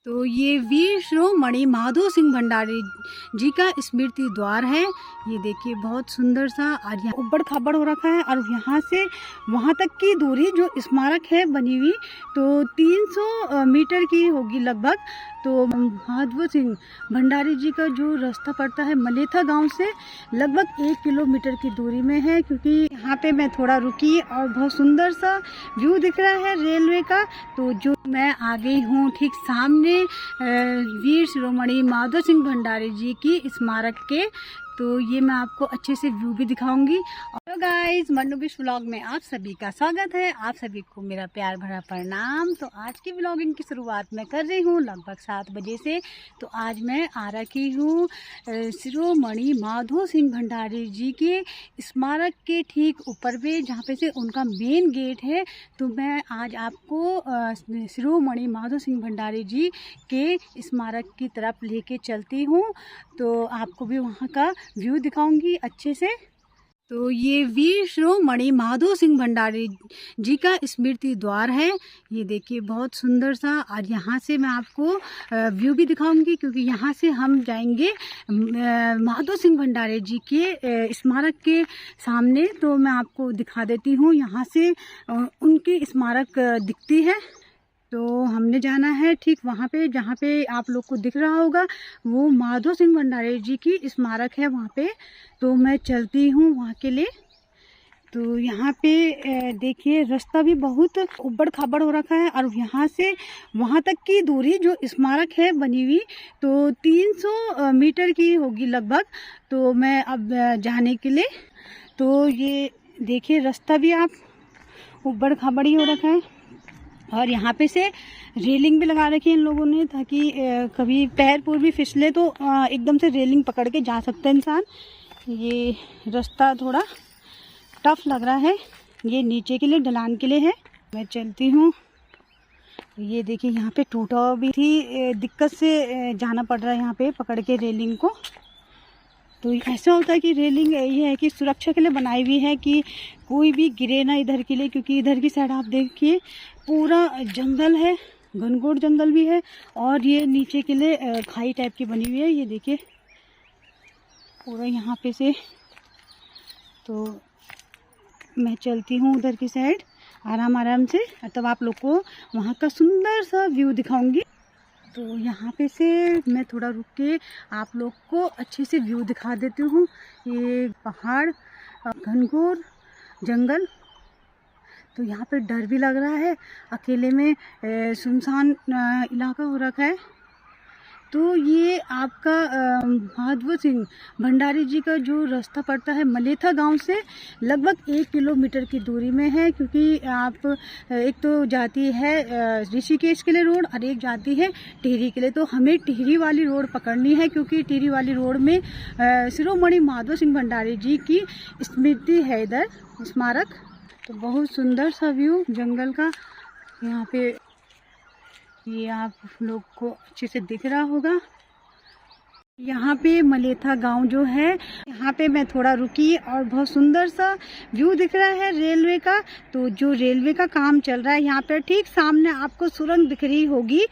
तो ये वीर शिरोमणि माधो सिंह भंडारी जी का स्मृति द्वार है। ये देखिए बहुत सुंदर सा, और यहाँ उबड़ खाबड़ हो रखा है और यहाँ से वहाँ तक की दूरी जो स्मारक है बनी हुई तो 300 मीटर की होगी लगभग। तो माधो सिंह भंडारी जी का जो रास्ता पड़ता है मलेथा गांव से लगभग 1 किलोमीटर की दूरी में है, क्योंकि यहाँ पे मैं थोड़ा रुकी और बहुत सुंदर सा व्यू दिख रहा है रेलवे का। तो जो मैं आ गई हूँ ठीक सामने वीर शिरोमणि माधो सिंह भंडारी जी की स्मारक के, तो ये मैं आपको अच्छे से व्यू भी दिखाऊंगी। हेलो गाइस, मनुबिश व्लॉग में आप सभी का स्वागत है। आप सभी को मेरा प्यार भरा प्रणाम। तो आज की व्लॉगिंग की शुरुआत मैं कर रही हूँ लगभग 7 बजे से। तो आज मैं आ रखी हूँ शिरोमणि माधो सिंह भंडारी जी के स्मारक के ठीक ऊपर पे, जहाँ पे से उनका मेन गेट है। तो मैं आज आपको शिरोमणि माधो सिंह भंडारी जी के स्मारक की तरफ लेके चलती हूँ, तो आपको भी वहाँ का व्यू दिखाऊंगी अच्छे से। तो ये वीर शिरोमणि माधो सिंह भंडारी जी का स्मृति द्वार है। ये देखिए बहुत सुंदर सा, और यहाँ से मैं आपको व्यू भी दिखाऊंगी, क्योंकि यहाँ से हम जाएंगे माधो सिंह भंडारी जी के स्मारक के सामने। तो मैं आपको दिखा देती हूँ, यहाँ से उनकी स्मारक दिखती है। तो हमने जाना है ठीक वहाँ पे, जहाँ पे आप लोग को दिख रहा होगा वो माधो सिंह भंडारी जी की स्मारक है वहाँ पे। तो मैं चलती हूँ वहाँ के लिए। तो यहाँ पे देखिए रास्ता भी बहुत उबड़ खाबड़ हो रखा है, और यहाँ से वहाँ तक की दूरी जो स्मारक है बनी हुई तो 300 मीटर की होगी लगभग। तो मैं अब जाने के लिए, तो ये देखिए रास्ता भी आप उबड़ खाबड़ ही हो रखा है, और यहाँ पे से रेलिंग भी लगा रखी है इन लोगों ने, ताकि कभी पैर पूर भी फिसले तो एकदम से रेलिंग पकड़ के जा सकता है इंसान। ये रास्ता थोड़ा टफ लग रहा है, ये नीचे के लिए ढलान के लिए है। मैं चलती हूँ। ये देखिए यहाँ पे टूटा भी थी, दिक्कत से जाना पड़ रहा है यहाँ पे पकड़ के रेलिंग को। तो ऐसा होता है कि रेलिंग ये है कि सुरक्षा के लिए बनाई हुई है कि कोई भी गिरे ना इधर के लिए, क्योंकि इधर की साइड आप देखिए पूरा जंगल है, घनघोर जंगल भी है, और ये नीचे के लिए खाई टाइप की बनी हुई है। ये देखिए पूरा यहाँ पे से। तो मैं चलती हूँ उधर की साइड आराम आराम से, तब आप लोग को वहाँ का सुंदर सा व्यू दिखाऊंगी। तो यहाँ पे से मैं थोड़ा रुक के आप लोग को अच्छे से व्यू दिखा देती हूँ। ये पहाड़, घनघोर जंगल, तो यहाँ पे डर भी लग रहा है, अकेले में सुनसान इलाका हो रखा है। तो ये आपका माधो सिंह भंडारी जी का जो रास्ता पड़ता है मलेथा गांव से लगभग 1 किलोमीटर की दूरी में है, क्योंकि आप एक तो जाती है ऋषिकेश के लिए रोड और एक जाती है टिहरी के लिए। तो हमें टिहरी वाली रोड पकड़नी है, क्योंकि टिहरी वाली रोड में शिरोमणि माधो सिंह भंडारी जी की स्मृति है इधर स्मारक। तो बहुत सुंदर सा व्यू जंगल का यहाँ पे, ये आप लोग को अच्छे से दिख रहा होगा। यहाँ पे मलेथा गांव जो है, यहाँ पे मैं थोड़ा रुकी और बहुत सुंदर सा व्यू दिख रहा है रेलवे का। तो जो रेलवे का काम चल रहा है यहाँ पे ठीक सामने आपको सुरंग दिख रही होगी।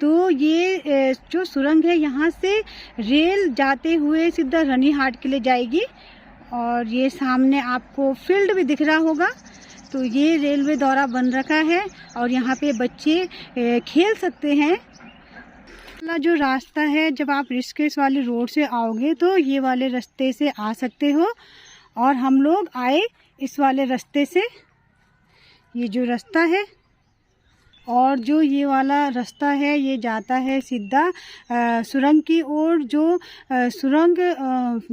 तो ये जो सुरंग है यहाँ से रेल जाते हुए सीधा रनीहाट के लिए जाएगी, और ये सामने आपको फील्ड भी दिख रहा होगा। तो ये रेलवे द्वारा बन रखा है, और यहाँ पे बच्चे खेल सकते हैं। जो रास्ता है, जब आप ऋषिकेश वाली रोड से आओगे तो ये वाले रास्ते से आ सकते हो, और हम लोग आए इस वाले रास्ते से। ये जो रास्ता है, और जो ये वाला रास्ता है ये जाता है सीधा सुरंग की ओर, जो सुरंग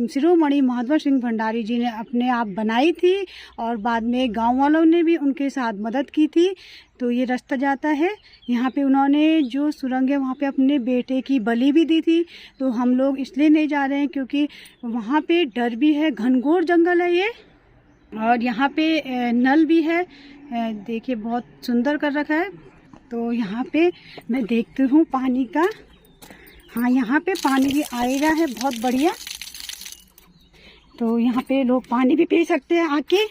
शिरोमणि माधो सिंह भंडारी जी ने अपने आप बनाई थी, और बाद में गांव वालों ने भी उनके साथ मदद की थी। तो ये रास्ता जाता है यहाँ पे, उन्होंने जो सुरंग है वहाँ पे अपने बेटे की बलि भी दी थी। तो हम लोग इसलिए नहीं जा रहे हैं क्योंकि वहाँ पे डर भी है, घनघोर जंगल है ये, और यहाँ पे नल भी है। देखिए बहुत सुंदर कर रखा है। तो यहाँ पे मैं देखती हूँ पानी का, हाँ यहाँ पे पानी भी आएगा है बहुत बढ़िया। तो यहाँ पे लोग पानी भी पी सकते हैं आके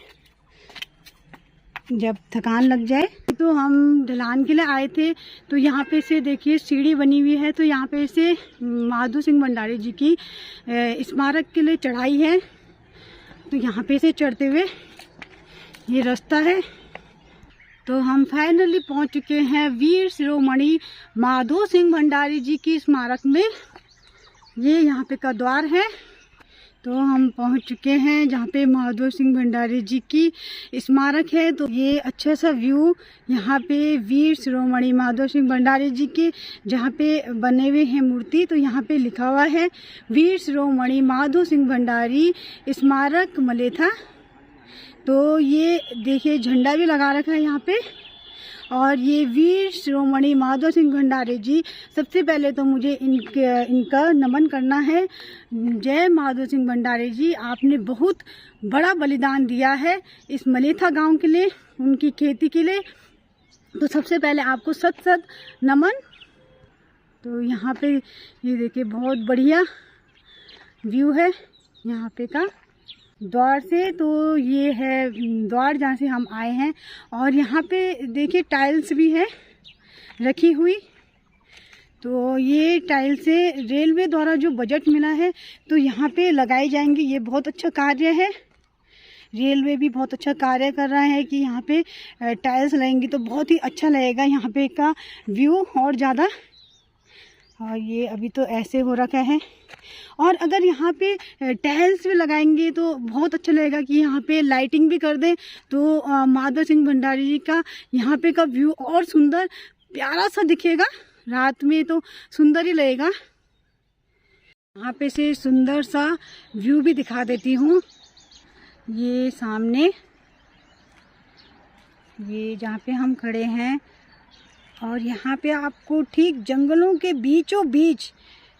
जब थकान लग जाए। तो हम ढलान के लिए आए थे, तो यहाँ पे से देखिए सीढ़ी बनी हुई है। तो यहाँ पे से माधो सिंह भंडारी जी की स्मारक के लिए चढ़ाई है। तो यहाँ पे से चढ़ते हुए ये रास्ता है। तो हम फाइनली पहुँच चुके हैं वीर शिरोमणि माधो सिंह भंडारी जी की स्मारक में। ये यहाँ पे का द्वार है। तो हम पहुंच चुके हैं जहाँ पे माधो सिंह भंडारी जी की स्मारक है। तो ये अच्छा सा व्यू यहाँ पे वीर शिरोमणि माधो सिंह भंडारी जी के जहाँ पे बने हुए हैं मूर्ति। तो यहाँ पे लिखा हुआ है वीर शिरोमणि माधो सिंह भंडारी स्मारक मलेथा। तो ये देखिए झंडा भी लगा रखा है यहाँ पे। और ये वीर शिरोमणि माधो सिंह भंडारी जी, सबसे पहले तो मुझे इनका नमन करना है। जय माधो सिंह भंडारी जी, आपने बहुत बड़ा बलिदान दिया है इस मलेथा गांव के लिए, उनकी खेती के लिए। तो सबसे पहले आपको सत सत नमन। तो यहाँ पे ये देखिए बहुत बढ़िया व्यू है यहाँ पे का द्वार से। तो ये है द्वार जहाँ से हम आए हैं। और यहाँ पे देखिए टाइल्स भी है रखी हुई। तो ये टाइल से रेलवे द्वारा जो बजट मिला है तो यहाँ पे लगाई जाएंगी। ये बहुत अच्छा कार्य है। रेलवे भी बहुत अच्छा कार्य कर रहा है कि यहाँ पे टाइल्स लगेंगी तो बहुत ही अच्छा लगेगा यहाँ पे का व्यू और ज़्यादा। और ये अभी तो ऐसे हो रखा है। और अगर यहाँ पे टाइल्स भी लगाएंगे तो बहुत अच्छा लगेगा कि यहाँ पे लाइटिंग भी कर दें तो माधो सिंह भंडारी जी का यहाँ पे का व्यू और सुंदर प्यारा सा दिखेगा। रात में तो सुंदर ही लगेगा। यहाँ पे से सुंदर सा व्यू भी दिखा देती हूँ। ये सामने ये जहाँ पे हम खड़े हैं और यहाँ पे आपको ठीक जंगलों के बीचों बीच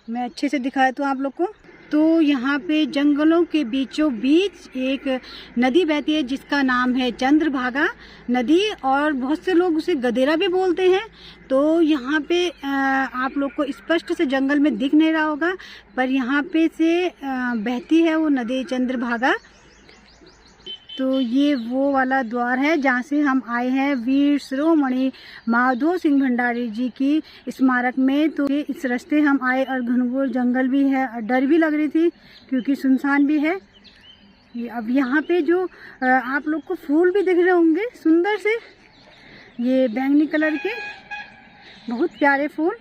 मैं अच्छे से दिखाया तो आप लोग को। तो यहाँ पे जंगलों के बीचों बीच एक नदी बहती है जिसका नाम है चंद्रभागा नदी, और बहुत से लोग उसे गदेरा भी बोलते हैं। तो यहाँ पे आप लोग को स्पष्ट से जंगल में दिख नहीं रहा होगा, पर यहाँ पे से बहती है वो नदी चंद्रभागा। तो ये वो वाला द्वार है जहाँ से हम आए हैं वीर शिरोमणि माधो सिंह भंडारी जी की स्मारक में। तो इस रास्ते हम आए और घनघोर जंगल भी है और डर भी लग रही थी क्योंकि सुनसान भी है। अब यहाँ पे जो आप लोग को फूल भी दिख रहे होंगे सुंदर से, ये बैंगनी कलर के बहुत प्यारे फूल।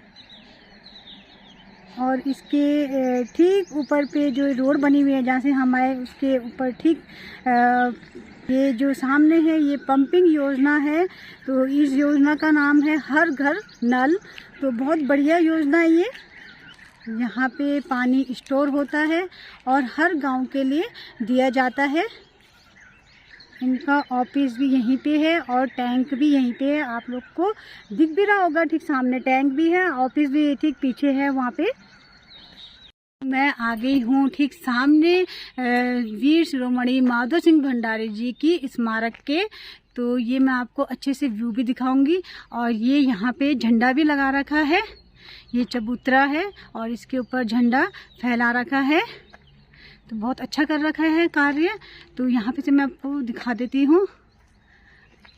और इसके ठीक ऊपर पे जो रोड बनी हुई है जहाँ से हम आए उसके ऊपर ठीक ये जो सामने है ये पंपिंग योजना है। तो इस योजना का नाम है हर घर नल। तो बहुत बढ़िया योजना है ये। यहाँ पे पानी स्टोर होता है और हर गांव के लिए दिया जाता है। इनका ऑफिस भी यहीं पे है और टैंक भी यहीं पे है। आप लोग को दिख भी रहा होगा, ठीक सामने टैंक भी है, ऑफिस भी ठीक पीछे है वहाँ पे। मैं आ गई हूँ ठीक सामने वीर शिरोमणि माधो सिंह भंडारी जी की स्मारक के। तो ये मैं आपको अच्छे से व्यू भी दिखाऊंगी। और ये यहाँ पे झंडा भी लगा रखा है, ये चबूतरा है और इसके ऊपर झंडा फैला रखा है। तो बहुत अच्छा कर रखा है कार्य। तो यहाँ पे से मैं आपको दिखा देती हूँ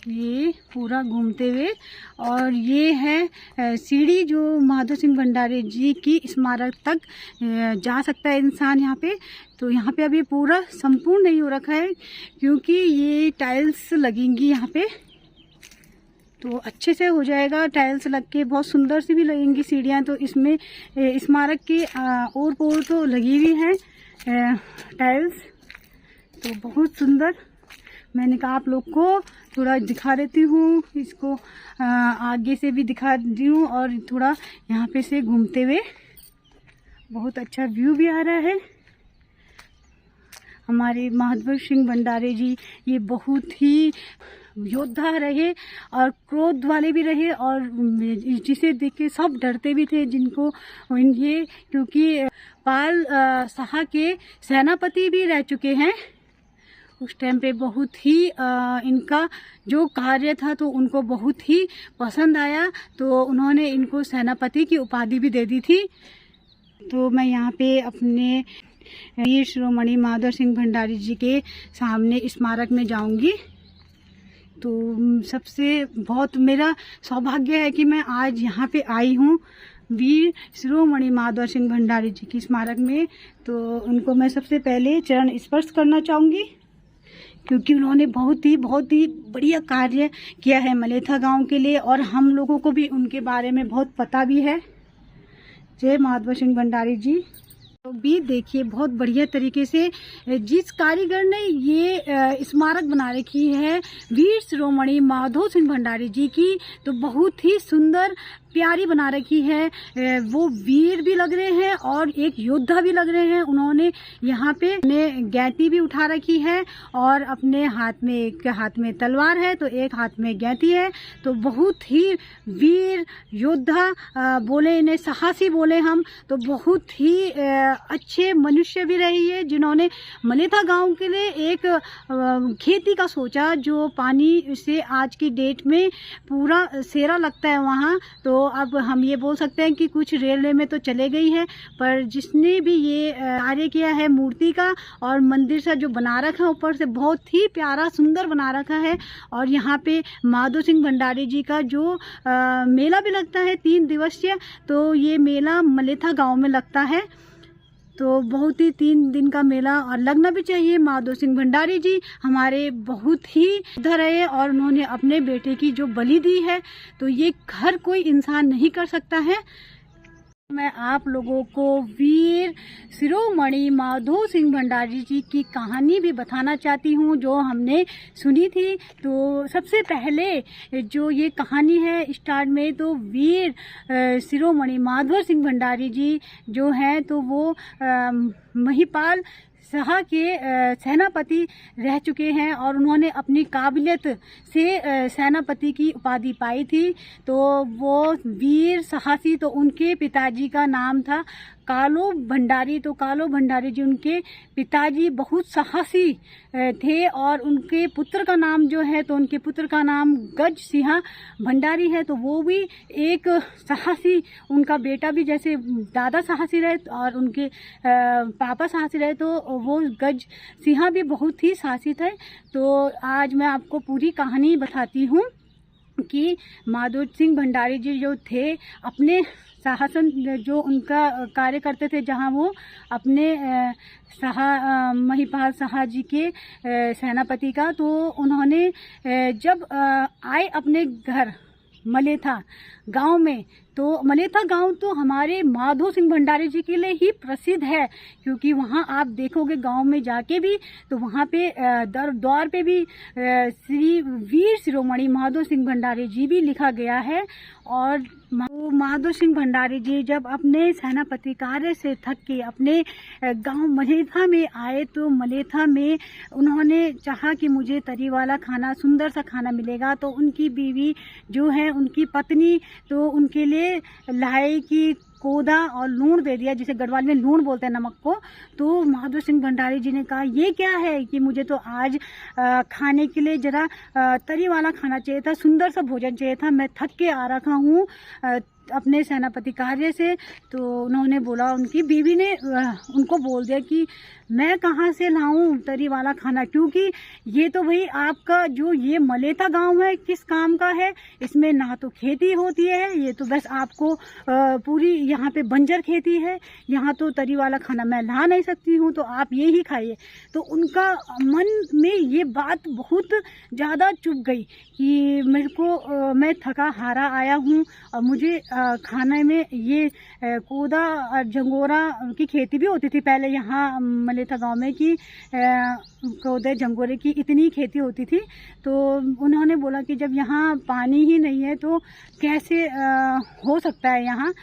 ये पूरा घूमते हुए। और ये है सीढ़ी जो माधो सिंह भंडारी जी की स्मारक तक जा सकता है इंसान यहाँ पे। तो यहाँ पे अभी पूरा संपूर्ण नहीं हो रखा है क्योंकि ये टाइल्स लगेंगी यहाँ पे। तो अच्छे से हो जाएगा, टाइल्स लग के बहुत सुंदर सी भी लगेंगी सीढ़ियाँ। तो इसमें स्मारक की ओर पोर तो लगी हुई है टाइल्स, तो बहुत सुंदर। मैंने कहा आप लोग को थोड़ा दिखा देती हूँ, इसको आगे से भी दिखा दी हूँ और थोड़ा यहाँ पे से घूमते हुए बहुत अच्छा व्यू भी आ रहा है। हमारे माधो सिंह भंडारी जी ये बहुत ही योद्धा रहे और क्रोध वाले भी रहे और जिसे देख के सब डरते भी थे जिनको ये, क्योंकि पाल शाह के सेनापति भी रह चुके हैं उस टाइम पे। बहुत ही इनका जो कार्य था तो उनको बहुत ही पसंद आया, तो उन्होंने इनको सेनापति की उपाधि भी दे दी थी। तो मैं यहाँ पे अपने वीर शिरोमणि माधो सिंह भंडारी जी के सामने स्मारक में जाऊंगी। तो सबसे बहुत मेरा सौभाग्य है कि मैं आज यहाँ पे आई हूँ वीर शिरोमणि माधव सिंह भंडारी जी की स्मारक में। तो उनको मैं सबसे पहले चरण स्पर्श करना चाहूँगी, क्योंकि उन्होंने बहुत ही बढ़िया कार्य किया है मलेथा गांव के लिए, और हम लोगों को भी उनके बारे में बहुत पता भी है। जय माधव सिंह भंडारी जी। तो भी देखिए बहुत बढ़िया तरीके से जिस कारीगर ने ये स्मारक बना रखी है वीर शिरोमणि माधव सिंह भंडारी जी की, तो बहुत ही सुंदर प्यारी बना रखी है। वो वीर भी लग रहे हैं और एक योद्धा भी लग रहे हैं। उन्होंने यहाँ पे अपने गैती भी उठा रखी है और अपने एक हाथ में तलवार है तो एक हाथ में गैती है। तो बहुत ही वीर योद्धा बोले इन्हें, साहसी बोले हम, तो बहुत ही अच्छे मनुष्य भी रही है जिन्होंने मलेथा गांव के लिए एक खेती का सोचा, जो पानी से आज की डेट में पूरा सेरा लगता है वहाँ। तो अब हम ये बोल सकते हैं कि कुछ रेलवे में तो चले गई है, पर जिसने भी ये कार्य किया है मूर्ति का और मंदिर सा जो बना रखा है ऊपर से, बहुत ही प्यारा सुंदर बना रखा है। और यहाँ पे माधव सिंह भंडारी जी का जो मेला भी लगता है 3 दिवसीय, तो ये मेला मलेथा गांव में लगता है। तो बहुत ही 3 दिन का मेला और लगना भी चाहिए। माधव सिंह भंडारी जी हमारे बहुत ही योद्धा रहे और उन्होंने अपने बेटे की जो बलि दी है, तो ये हर कोई इंसान नहीं कर सकता है। मैं आप लोगों को वीर शिरोमणि माधव सिंह भंडारी जी की कहानी भी बताना चाहती हूँ, जो हमने सुनी थी। तो सबसे पहले जो ये कहानी है स्टार्ट में, तो वीर शिरोमणि माधव सिंह भंडारी जी जो हैं, तो वो महिपाल शाह के सेनापति रह चुके हैं और उन्होंने अपनी काबिलियत से सेनापति की उपाधि पाई थी। तो वो वीर साहसी, तो उनके पिताजी का नाम था कालो भंडारी। तो कालो भंडारी जी उनके पिताजी बहुत साहसी थे और उनके पुत्र का नाम जो है, तो उनके पुत्र का नाम गज सिंह भंडारी है। तो वो भी एक साहसी, उनका बेटा भी जैसे दादा साहसी रहे और उनके पापा साहसी रहे, तो वो गज सिंह भी बहुत ही साहसी थे। तो आज मैं आपको पूरी कहानी बताती हूँ कि माधव सिंह भंडारी जी जो थे, अपने शासन जो उनका कार्य करते थे, जहाँ वो अपने महिपाल शाह जी के सेनापति का, तो उन्होंने जब आए अपने घर मलेथा गांव में, तो मलेथा गांव तो हमारे माधव सिंह भंडारी जी के लिए ही प्रसिद्ध है, क्योंकि वहाँ आप देखोगे गांव में जाके भी, तो वहाँ पे द्वार पे भी श्री वीर शिरोमणि माधव सिंह भंडारी जी भी लिखा गया है। और माधव सिंह भंडारी जी जब अपने सेनापति कार्य से थक के अपने गांव मलेथा में आए, तो मलेथा में उन्होंने चाहा कि मुझे तरी वाला खाना, सुंदर सा खाना मिलेगा। तो उनकी बीवी जो है, उनकी पत्नी, तो उनके लिए लाई की कोदा और लूण दे दिया, जिसे गढ़वाल में लूण बोलते हैं नमक को। तो माधव सिंह भंडारी जी ने कहा ये क्या है, कि मुझे तो आज खाने के लिए जरा तरी वाला खाना चाहिए था, सुंदर सा भोजन चाहिए था, मैं थक के आ रखा हूँ अपने सेनापति कार्य से। तो उन्होंने बोला, उनकी बीवी ने उनको बोल दिया कि मैं कहाँ से लाऊं तरी वाला खाना, क्योंकि ये तो भाई आपका जो ये मलेथा गांव है किस काम का है, इसमें ना तो खेती होती है, ये तो बस आपको पूरी यहाँ पे बंजर खेती है, यहाँ तो तरी वाला खाना मैं ला नहीं सकती हूँ, तो आप ये ही खाइए। तो उनका मन में ये बात बहुत ज़्यादा चुभ गई कि मेरे को मैं थका हारा आया हूँ और मुझे खाने में ये कोदा और झंगोरा की खेती भी होती थी पहले यहाँ मलेथा गांव में, कि कोदे झंगोरे की इतनी खेती होती थी। तो उन्होंने बोला कि जब यहाँ पानी ही नहीं है तो कैसे हो सकता है यहाँ।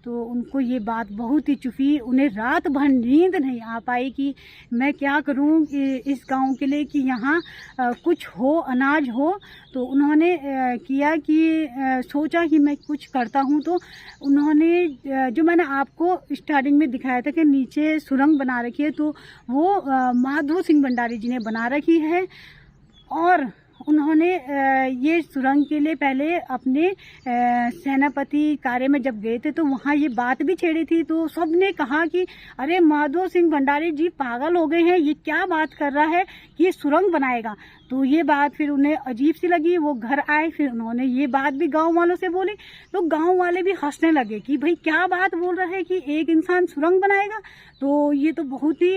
तो उनको ये बात बहुत ही चुभी, उन्हें रात भर नींद नहीं आ पाई कि मैं क्या करूं इस गांव के लिए, कि यहाँ कुछ हो, अनाज हो। तो उन्होंने किया कि सोचा कि मैं कुछ करता हूं। तो उन्होंने जो मैंने आपको स्टार्टिंग में दिखाया था कि नीचे सुरंग बना रखी है, तो वो माधव सिंह भंडारी जी ने बना रखी है। और उन्होंने ये सुरंग के लिए पहले अपने सेनापति कार्य में जब गए थे, तो वहाँ ये बात भी छेड़ी थी। तो सब ने कहा कि अरे माधव सिंह भंडारी जी पागल हो गए हैं, ये क्या बात कर रहा है कि ये सुरंग बनाएगा। तो ये बात फिर उन्हें अजीब सी लगी। वो घर आए, फिर उन्होंने ये बात भी गांव वालों से बोली, तो गांव वाले भी हंसने लगे कि भाई क्या बात बोल रहा है कि एक इंसान सुरंग बनाएगा, तो ये तो बहुत ही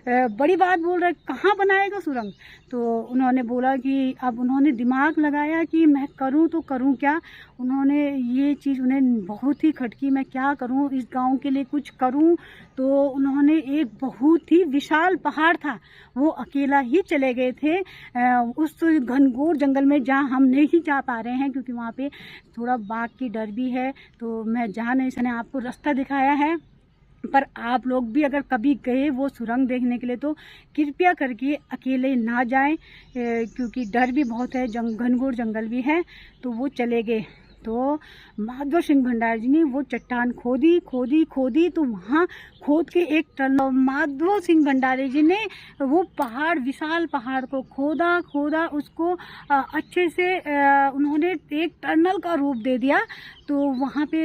बड़ी बात बोल रहा है, कहाँ बनाएगा सुरंग। तो उन्होंने बोला कि अब उन्होंने दिमाग लगाया कि मैं करूँ तो करूँ क्या। उन्होंने ये चीज़ उन्हें बहुत ही खटकी, मैं क्या करूँ, इस गांव के लिए कुछ करूँ। तो उन्होंने एक बहुत ही विशाल पहाड़ था, वो अकेला ही चले गए थे उस घनघोर जंगल में, जहाँ हम नहीं जा पा रहे हैं क्योंकि वहाँ पे थोड़ा बाघ की डर भी है, तो मैं जा नहीं सकने। आपको रास्ता दिखाया है, पर आप लोग भी अगर कभी गए वो सुरंग देखने के लिए तो कृपया करके अकेले ना जाएं, क्योंकि डर भी बहुत है, घनघोर जंगल भी है। तो वो चले गए। तो माधव सिंह भंडारी जी ने वो चट्टान खोदी तो वहाँ खोद के एक टनल, माधव सिंह भंडारी जी ने वो पहाड़, विशाल पहाड़ को खोदा उसको अच्छे से उन्होंने एक टनल का रूप दे दिया। तो वहाँ पे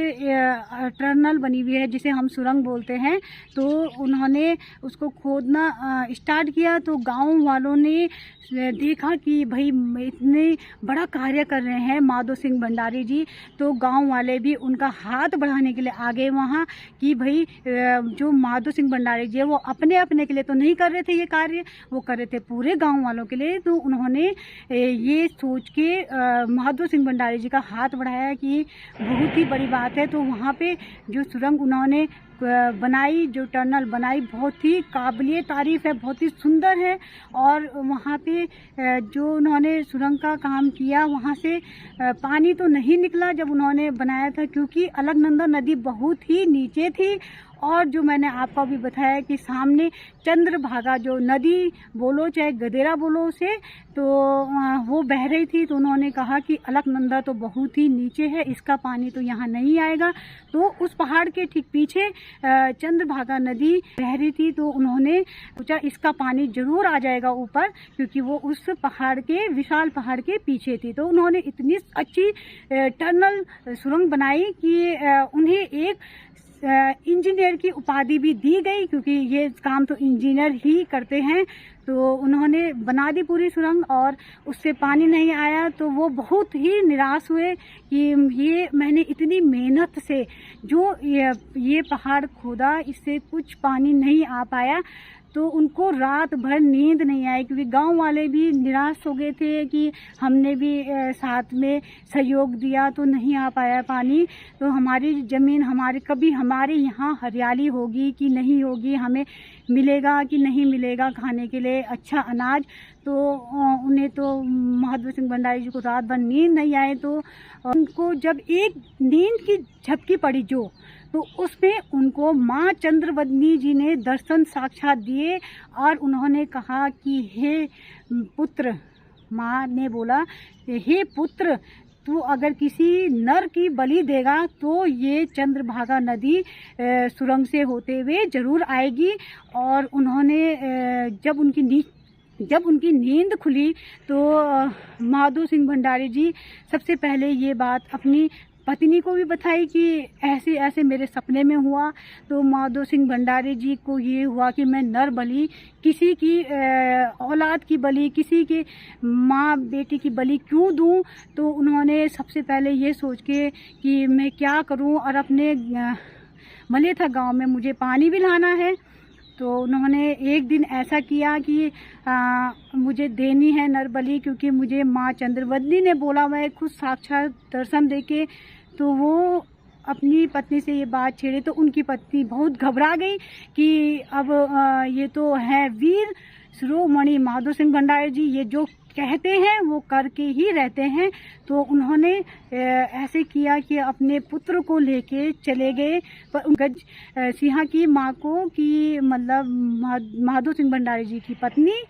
टनल बनी हुई है जिसे हम सुरंग बोलते हैं। तो उन्होंने उसको खोदना स्टार्ट किया, तो गांव वालों ने देखा कि भाई इतने बड़ा कार्य कर रहे हैं माधव सिंह भंडारी जी, तो गांव वाले भी उनका हाथ बढ़ाने के लिए आ गए वहाँ कि भाई जो माधव सिंह भंडारी जी है वो अपने के लिए तो नहीं कर रहे थे ये कार्य, वो कर रहे थे पूरे गांव वालों के लिए। तो उन्होंने ये सोच के माधव सिंह भंडारी जी का हाथ बढ़ाया कि बहुत ही बड़ी बात है। तो वहाँ पे जो सुरंग उन्होंने बनाई, जो टनल बनाई, बहुत ही काबिले तारीफ़ है, बहुत ही सुंदर है। और वहाँ पे जो उन्होंने सुरंग का काम किया, वहाँ से पानी तो नहीं निकला जब उन्होंने बनाया था, क्योंकि अलकनंदा नदी बहुत ही नीचे थी। और जो मैंने आपको अभी बताया कि सामने चंद्रभागा जो नदी बोलो चाहे गदेरा बोलो उसे, तो वो बह रही थी। तो उन्होंने कहा कि अलकनंदा तो बहुत ही नीचे है, इसका पानी तो यहाँ नहीं आएगा। तो उस पहाड़ के ठीक पीछे चंद्रभागा नदी बह रही थी, तो उन्होंने सोचा इसका पानी जरूर आ जाएगा ऊपर, क्योंकि वो उस पहाड़ के, विशाल पहाड़ के पीछे थी। तो उन्होंने इतनी अच्छी टनल सुरंग बनाई कि उन्हें एक इंजीनियर की उपाधि भी दी गई, क्योंकि ये काम तो इंजीनियर ही करते हैं। तो उन्होंने बना दी पूरी सुरंग और उससे पानी नहीं आया। तो वो बहुत ही निराश हुए कि ये मैंने इतनी मेहनत से जो ये पहाड़ खोदा, इससे कुछ पानी नहीं आ पाया। तो उनको रात भर नींद नहीं आई, क्योंकि गांव वाले भी निराश हो गए थे कि हमने भी साथ में सहयोग दिया तो नहीं आ पाया पानी, तो हमारी ज़मीन, कभी हमारे यहाँ हरियाली होगी कि नहीं होगी, हमें मिलेगा कि नहीं मिलेगा खाने के लिए अच्छा अनाज। तो उन्हें तो माधव सिंह भंडारी जी को रात भर नींद नहीं आए। तो उनको जब एक नींद की झपकी पड़ी तो उसमें उनको माँ चंद्रवदनी जी ने दर्शन साक्षात दिए और उन्होंने कहा कि हे पुत्र, माँ ने बोला हे पुत्र, तू अगर किसी नर की बलि देगा तो ये चंद्रभागा नदी सुरंग से होते हुए जरूर आएगी। और उन्होंने जब उनकी नींद खुली तो माधव सिंह भंडारी जी सबसे पहले ये बात अपनी पत्नी को भी बताई कि ऐसे ऐसे मेरे सपने में हुआ। तो माधव सिंह भंडारी जी को ये हुआ कि मैं नर बलि, किसी की औलाद की बलि, किसी के माँ बेटी की बलि क्यों दूं। तो उन्होंने सबसे पहले ये सोच के कि मैं क्या करूं, और अपने मलेथा गांव में मुझे पानी भी लाना है। तो उन्होंने एक दिन ऐसा किया कि मुझे देनी है नर बलि, क्योंकि मुझे माँ चंद्रवदनी ने बोला, मैं खुद साक्षात दर्शन देके। तो वो अपनी पत्नी से ये बात छेड़े तो उनकी पत्नी बहुत घबरा गई कि अब ये तो है वीर शिरोमणि माधव सिंह भंडारी जी, ये जो कहते हैं वो करके ही रहते हैं। तो उन्होंने ऐसे किया कि अपने पुत्र को लेके चले गए, पर गज सिंह की माँ को, कि मतलब माधव सिंह भंडारी जी की पत्नी,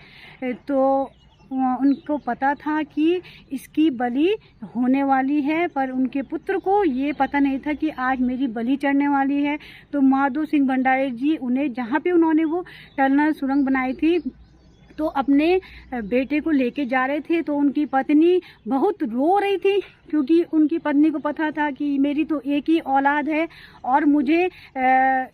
तो उनको पता था कि इसकी बलि होने वाली है, पर उनके पुत्र को ये पता नहीं था कि आज मेरी बलि चढ़ने वाली है। तो माधव सिंह भंडारी जी उन्हें, जहाँ पे उन्होंने वो टनल सुरंग बनाई थी, तो अपने बेटे को लेके जा रहे थे। तो उनकी पत्नी बहुत रो रही थी, क्योंकि उनकी पत्नी को पता था कि मेरी तो एक ही औलाद है और मुझे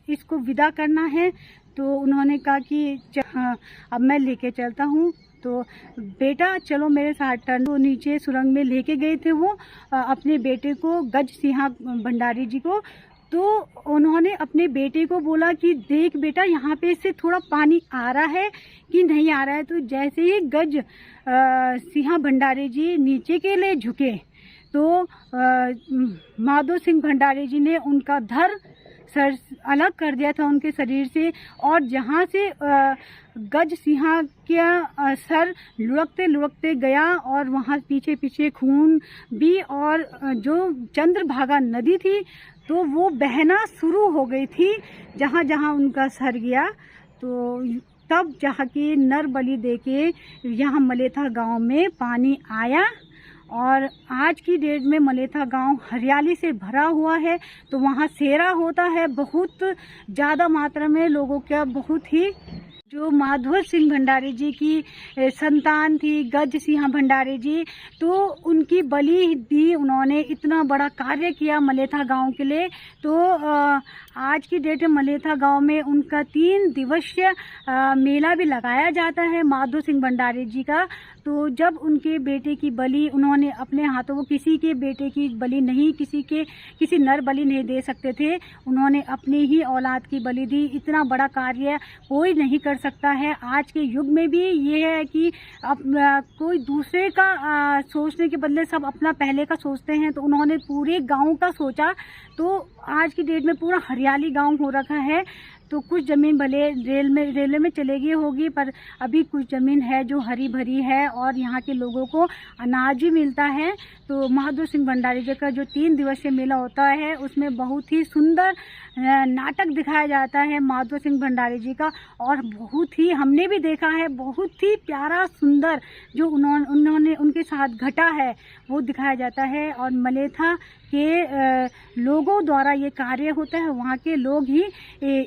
इसको विदा करना है। तो उन्होंने कहा कि हाँ, अब मैं लेके चलता हूँ, तो बेटा चलो मेरे साथ टर्न। तो नीचे सुरंग में लेके गए थे वो अपने बेटे को, गज सिंह भंडारी जी को। तो उन्होंने अपने बेटे को बोला कि देख बेटा यहाँ पे से थोड़ा पानी आ रहा है कि नहीं आ रहा है। तो जैसे ही गज सिंह भंडारी जी नीचे के लिए झुके तो माधो सिंह भंडारी जी ने उनका धड़ सर अलग कर दिया था उनके शरीर से, और जहाँ से गज सिंह का सर लुढ़कते लुढ़कते गया और वहाँ पीछे पीछे खून भी, और जो चंद्रभागा नदी थी तो वो बहना शुरू हो गई थी जहाँ जहाँ उनका सर गया। तो तब जहाँ की नर बलि देके यहाँ मलेथा गांव में पानी आया, और आज की डेट में मलेथा गांव हरियाली से भरा हुआ है। तो वहाँ सेरा होता है बहुत ज़्यादा मात्रा में लोगों का। बहुत ही जो माधो सिंह भंडारी जी की संतान थी गज सिंह भंडारी जी, तो उनकी बलि दी उन्होंने, इतना बड़ा कार्य किया मलेथा गांव के लिए। तो आज की डेट में मलेथा गांव में उनका 3 दिवसीय मेला भी लगाया जाता है माधो सिंह भंडारी जी का। तो जब उनके बेटे की बलि उन्होंने अपने हाथों, वो किसी के बेटे की बलि नहीं, किसी नर बलि नहीं दे सकते थे, उन्होंने अपनी ही औलाद की बलि दी। इतना बड़ा कार्य कोई नहीं कर सकता है। आज के युग में भी ये है कि अब कोई दूसरे का सोचने के बदले सब अपना पहले का सोचते हैं। तो उन्होंने पूरे गांव का सोचा। तो आज की डेट में पूरा हरियाली गांव हो रखा है। तो कुछ ज़मीन भले रेलवे में चले गई होगी, पर अभी कुछ ज़मीन है जो हरी भरी है और यहाँ के लोगों को अनाज भी मिलता है। तो माधो सिंह भंडारी जी का जो 3 दिवसीय मेला होता है उसमें बहुत ही सुंदर नाटक दिखाया जाता है माधो सिंह भंडारी जी का, और बहुत ही हमने भी देखा है, बहुत ही प्यारा सुंदर जो उन्होंने उनके साथ घटा है वो दिखाया जाता है। और मलेथा के लोगों द्वारा ये कार्य होता है, वहाँ के लोग ही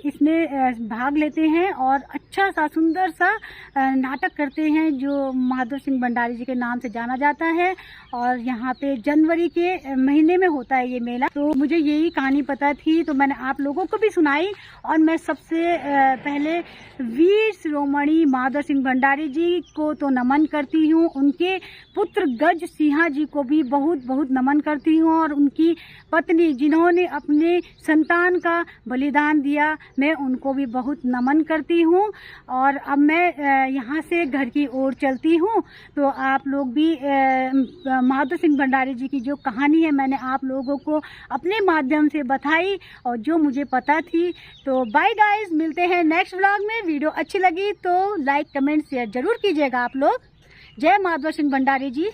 इसमें भाग लेते हैं और अच्छा सा सुंदर सा नाटक करते हैं जो माधो सिंह भंडारी जी के नाम से जाना जाता है। और यहाँ पे जनवरी के महीने में होता है ये मेला। तो मुझे यही कहानी पता थी तो मैंने आप लोगों को भी सुनाई। और मैं सबसे पहले वीर शिरोमणि माधो सिंह भंडारी जी को तो नमन करती हूँ, उनके पुत्र गज सिंह जी को भी बहुत बहुत नमन करती हूँ, और उनकी पत्नी जिन्होंने अपने संतान का बलिदान दिया मैं उनको भी बहुत नमन करती हूँ। और अब मैं यहाँ से घर की ओर चलती हूँ। तो आप लोग भी माधो सिंह भंडारी जी की जो कहानी है मैंने आप लोगों को अपने माध्यम से बताई और जो मुझे पता थी। तो बाय गाइस, मिलते हैं नेक्स्ट व्लॉग में। वीडियो अच्छी लगी तो लाइक कमेंट शेयर जरूर कीजिएगा आप लोग। जय माधो सिंह भंडारी जी।